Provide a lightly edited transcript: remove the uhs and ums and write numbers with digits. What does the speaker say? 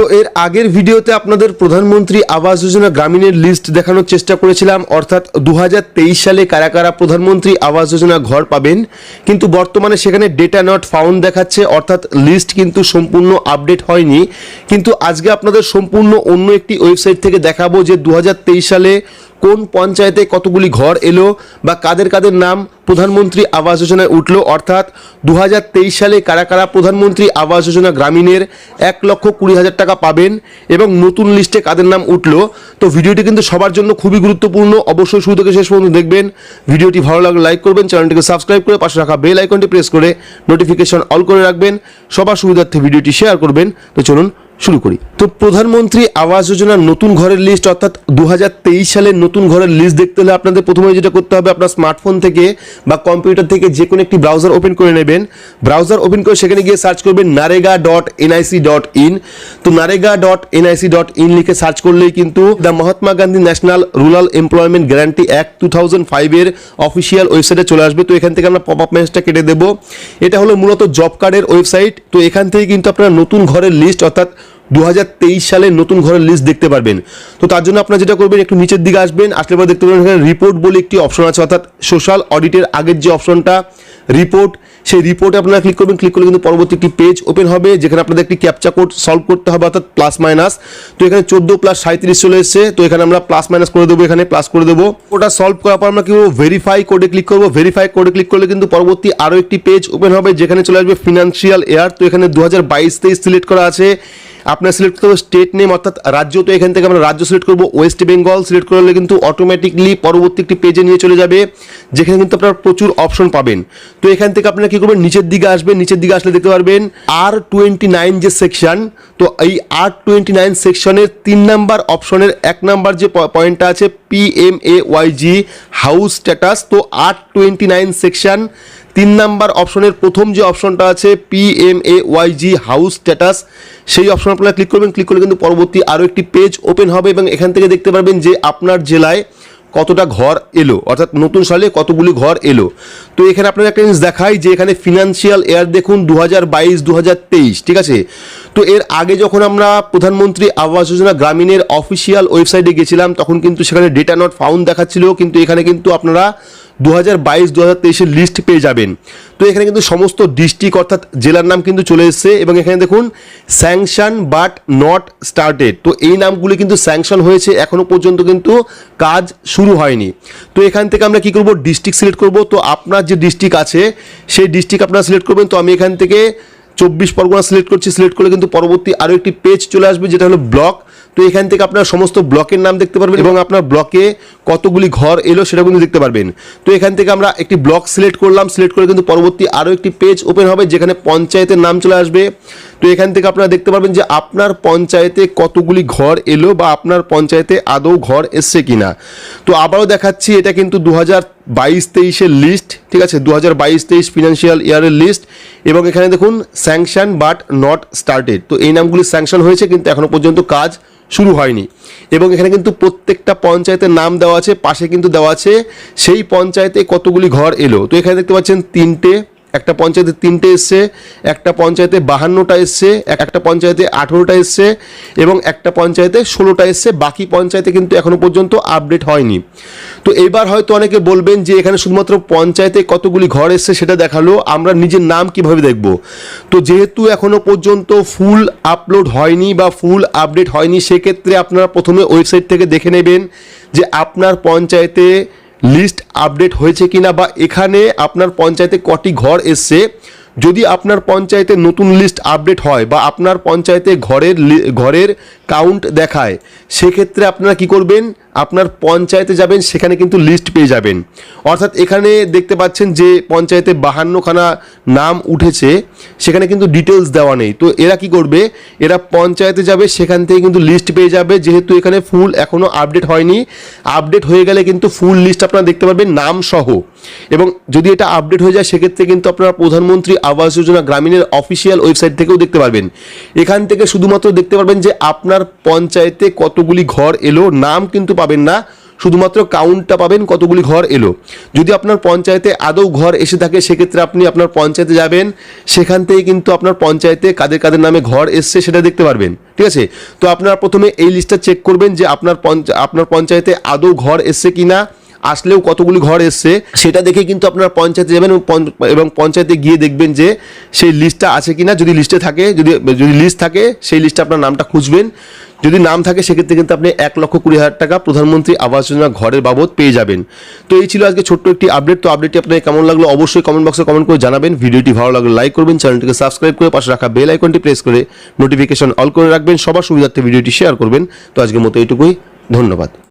তো এর আগের ভিডিওতে আপনাদের প্রধানমন্ত্রী আবাস যোজনা গ্রামীণের লিস্ট দেখানোর চেষ্টা করেছিলাম, অর্থাৎ 2023 সালে কারা কারা প্রধানমন্ত্রী আবাস যোজনা ঘর পাবেন, কিন্তু বর্তমানে সেখানে ডেটা নট ফাউন্ড দেখাচ্ছে, অর্থাৎ লিস্ট কিন্তু সম্পূর্ণ আপডেট হয়নি। কিন্তু আজকে আপনাদের সম্পূর্ণ অন্য একটি ওয়েবসাইট থেকে দেখাবো যে 2023 সালে কোন পঞ্চায়েতে কতগুলি ঘর এলো বা কাদের কাদের নাম প্রধানমন্ত্রী আবাস যোজনায় উঠলো, অর্থাৎ 2023 সালে কারা কারা প্রধানমন্ত্রী আবাস যোজনা গ্রামীণের 1,20,000 টাকা পাবেন এবং নতুন লিস্টে কাদের নাম উঠলো। তো ভিডিওটি কিন্তু সবার জন্য খুবই গুরুত্বপূর্ণ, অবশ্যই শুরু থেকে শেষ পর্যন্ত দেখবেন। ভিডিওটি ভালো লাগলে লাইক করবেন, চ্যানেলটিকে সাবস্ক্রাইব করে পাশে রাখা বেল আইকনটি প্রেস করে নোটিফিকেশন অল করে রাখবেন, সবার সুবিধার্থে ভিডিওটি শেয়ার করবেন। তো চলুন শুরু করি। তো প্রধানমন্ত্রী আবাস যোজনার নতুন ঘরের লিস্ট, অর্থাৎ 2023 সালের নতুন ঘরের লিস্ট দেখতে হলে আপনাদের প্রথমে যেটা করতে হবে, আপনার স্মার্টফোন থেকে বা কম্পিউটার থেকে যে কোনো একটি ব্রাউজার ওপেন করে নেবেন। ব্রাউজার ওপেন করে সেখানে গিয়ে সার্চ করবেন narega.nic.in। তো narega.nic.in লিখে সার্চ করলেই কিন্তু the Mahatma Gandhi national rural employment guarantee act 2005 এর অফিসিয়াল ওয়েবসাইটে চলে আসবে। তো এখান থেকে আমরা পপ আপ মেসেজটা কেটে দেবো। এটা হলো মূলত জব কার্ডের ওয়েবসাইট। তো এখান থেকে কিন্তু আপনারা নতুন ঘরের লিস্ট, অর্থাৎ 2023 সালের নতুন ঘরের লিস্ট দেখতে পারবেন। তো তার জন্য আপনারা যেটা করবেন, একটু নিচের দিকে আসবেন, আসলে পরে দেখতে পাবেন এখানে রিপোর্ট বলে একটি অপশন আছে, অর্থাৎ সোশ্যাল অডিটের আগের যে অপশনটা রিপোর্ট, সেই রিপোর্টে আপনারা ক্লিক করবেন। ক্লিক করলে কিন্তু পরবর্তী একটি পেজ ওপেন হবে যেখানে আপনাদের একটি ক্যাপচা কোড সলভ করতে হবে, অর্থাৎ প্লাস মাইনাস। তো এখানে 14 + 37 চলে এসেছে। তো এখানে আমরা প্লাস মাইনাস করে দেবো, এখানে প্লাস করে দেবো। ওটা সলভ করার পর আমরা কি করবো, ভেরিফাই কোডে ক্লিক করবো। ভেরিফাই কোডে ক্লিক করলে কিন্তু পরবর্তী আরও একটি পেজ ওপেন হবে যেখানে চলে আসবে ফিনান্সিয়াল ইয়ার। তো এখানে 2022-23 সিলেক্ট করা আছে। আপনার সিলেক্ট করবো স্টেট নেম, অর্থাৎ রাজ্য। তো এখান থেকে আমরা রাজ্য সিলেক্ট করবো ওয়েস্ট বেঙ্গল। সিলেক্ট করলে কিন্তু অটোমেটিকলি পরবর্তী একটি পেজে নিয়ে চলে যাবে যেখানে কিন্তু আপনারা প্রচুর অপশন পাবেন। তো এখান থেকে আপনারা কি করবেন, নিচের দিকে আসবেন। নিচের দিকে আসলে দেখতে পারবেন R29 যে সেকশন। তো এই R29 সেকশনের 3 নাম্বার অপশনের 1 নাম্বার যে পয়েন্টটা আছে PMAYG হাউস স্ট্যাটাস। তো R29 সেকশন 3 নাম্বার অপশনের প্রথম যে অপশনটা আছে PMAYG হাউস স্ট্যাটাস, সেই অপশন আপনারা ক্লিক করবেন। ক্লিক করলে কিন্তু পরবর্তী আরও একটি পেজ ওপেন হবে এবং এখান থেকে দেখতে পারবেন যে আপনার জেলায় কতটা ঘর এলো, অর্থাৎ নতুন সালে কতগুলি ঘর এলো। তো এখানে আপনার একটা জিনিস দেখাই যে এখানে ফিনান্সিয়াল ইয়ার দেখুন 2022-2023, ঠিক আছে। তো এর আগে যখন আমরা প্রধানমন্ত্রী আবাস যোজনা গ্রামীণের অফিসিয়াল ওয়েবসাইটে গেছিলাম তখন কিন্তু সেখানে ডেটা নট ফাউন্ড দেখাচ্ছিল, কিন্তু এখানে কিন্তু আপনারা 2022-2023 লিস্ট পেয়ে যাবেন। তো এখানে কিন্তু সমস্ত ডিস্ট্রিক্ট অর্থাৎ জেলার নাম কিন্তু চলে এসেছে এবং এখানে দেখুন স্যাংশন বাট নট স্টার্টেড। তো এই নামগুলি কিন্তু স্যাংশন হয়েছে, এখনো পর্যন্ত কিন্তু কাজ শুরু হয়নি। তো এখান থেকে আমরা কি করব, ডিস্ট্রিক্ট সিলেক্ট করব। তো আপনার যে ডিস্ট্রিক্ট আছে সেই ডিস্ট্রিক্ট আপনারা সিলেক্ট করবেন। তো আমি এখান থেকে 24 পরগনা সিলেক্ট করছি। সিলেক্ট করলে কিন্তু পরবর্তী আরও একটি পেজ চলে আসবে যেটা হলো ব্লক। তো এখান থেকে আপনার সমস্ত ব্লকের নাম দেখতে পারবেন এবং আপনার ব্লকে কতগুলি ঘর এলো সেটা কিন্তু দেখতে পারবেন। তো এখান থেকে আমরা একটি ব্লক সিলেক্ট করলাম। সিলেক্ট করে কিন্তু পরবর্তী আরও একটি পেজ ওপেন হবে যেখানে পঞ্চায়েতের নাম চলে আসবে। তো এখান থেকে আপনারা দেখতে পারবেন যে আপনার পঞ্চায়েতে কতগুলি ঘর এলো বা আপনার পঞ্চায়েতে আদৌ ঘর এসছে কিনা। তো আবারও দেখাচ্ছি, এটা কিন্তু 2022-23 লিস্ট, ঠিক আছে, 2022-23 ফিনান্সিয়াল ইয়ারের লিস্ট এবং এখানে দেখুন স্যাংশন বাট নট স্টার্টেড। তো এই নামগুলি স্যাংশন হয়েছে কিন্তু এখনো পর্যন্ত কাজ শুরু হয়নি এবং এখানে কিন্তু প্রত্যেকটা পঞ্চায়েতের নাম দেওয়া আছে, পাশে কিন্তু দেওয়া আছে সেই পঞ্চায়েতে কতগুলি ঘর এলো। তো এখানে দেখতে পাচ্ছেন 3টে, একটা পঞ্চায়েতে 3টে এসছে, একটা পঞ্চায়েতে 52টা এসছে, একটা পঞ্চায়েতে 18টা এসছে এবং একটা পঞ্চায়েতে 16টা এসছে। বাকি পঞ্চায়েতে কিন্তু এখনো পর্যন্ত আপডেট হয়নি। তো এবার হয়তো অনেকে বলবেন যে এখানে শুধুমাত্র পঞ্চায়েতে কতগুলি ঘর এসছে সেটা দেখালো, আমরা নিজের নাম কিভাবে দেখব। তো যেহেতু এখনো পর্যন্ত ফুল আপলোড হয়নি বা ফুল আপডেট হয়নি, সেক্ষেত্রে আপনারা প্রথমে ওয়েবসাইট থেকে দেখে নেবেন যে আপনার পঞ্চায়েতে লিস্ট আপডেট হয়েছে কিনা বা এখানে আপনার পঞ্চায়েতে কটি ঘর এসছে। যদি আপনার পঞ্চায়েতে নতুন লিস্ট আপডেট হয় বা আপনার পঞ্চায়েতে ঘরের কাউন্ট দেখায়, সেক্ষেত্রে আপনারা কি করবেন, আপনার পঞ্চায়েতে যাবেন, সেখানে কিন্তু লিস্ট পেয়ে যাবেন। অর্থাৎ এখানে দেখতে পাচ্ছেন যে পঞ্চায়েতে 52খানা নাম উঠেছে, সেখানে কিন্তু ডিটেলস দেওয়া নেই। তো এরা কি করবে, এরা পঞ্চায়েতে যাবে, সেখান থেকে কিন্তু লিস্ট পেয়ে যাবে, যেহেতু এখানে ফুল এখনও আপডেট হয়নি। আপডেট হয়ে গেলে কিন্তু ফুল লিস্ট আপনারা দেখতে পারবেন নাম সহ, এবং যদি এটা আপডেট হয়ে যায় সেক্ষেত্রে কিন্তু আপনারা প্রধানমন্ত্রী আবাস যোজনা গ্রামীণের অফিসিয়াল ওয়েবসাইট থেকেও দেখতে পারবেন। এখান থেকে শুধুমাত্র দেখতে পারবেন যে আপনার পঞ্চায়েতে কতগুলি ঘর এলো, নাম কিন্তু পাবেন না, শুধুমাত্র কাউন্টটা পাবেন কতগুলি ঘর এলো। যদি আপনার পঞ্চায়েতে আদৌ ঘর এসে থাকে সেক্ষেত্রে আপনি আপনার পঞ্চায়েতে যাবেন, সেখান থেকে কিন্তু আপনার পঞ্চায়েতে কাদের কাদের নামে ঘর এসছে সেটা দেখতে পারবেন। ঠিক আছে, তো আপনারা প্রথমে এই লিস্টটা চেক করবেন যে আপনার পঞ্চায়েতে আদৌ ঘর এসছে কিনা, আসলেও কতগুলি ঘর এসছে সেটা দেখে কিন্তু আপনারা পঞ্চায়েতে যাবেন এবং পঞ্চায়েতে গিয়ে দেখবেন যে সেই লিস্টটা আছে কিনা। যদি লিস্টে থাকে, যদি লিস্ট থাকে সেই লিস্টে আপনার নামটা খুঁজবেন। যদি নাম থাকে সেক্ষেত্রে কিন্তু আপনি 1,20,000 টাকা প্রধানমন্ত্রী আবাস যোজনা ঘরের বাবদ পেয়ে যাবেন। তো এই ছিল আজকে ছোট্ট একটি আপডেট। তো আপডেটটি আপনাদের কেমন লাগলো অবশ্যই কমেন্ট বক্সে কমেন্ট করে জানাবেন। ভিডিওটি ভালো লাগলে লাইক করবেন, চ্যানেলটিকে সাবস্ক্রাইব করে পাশে রাখা বেল আইকনটি প্রেস করে নোটিফিকেশন অল করে রাখবেন। সবার সুবিধার্থে ভিডিওটি শেয়ার করবেন। তো আজকের মতো এইটুকুই, ধন্যবাদ।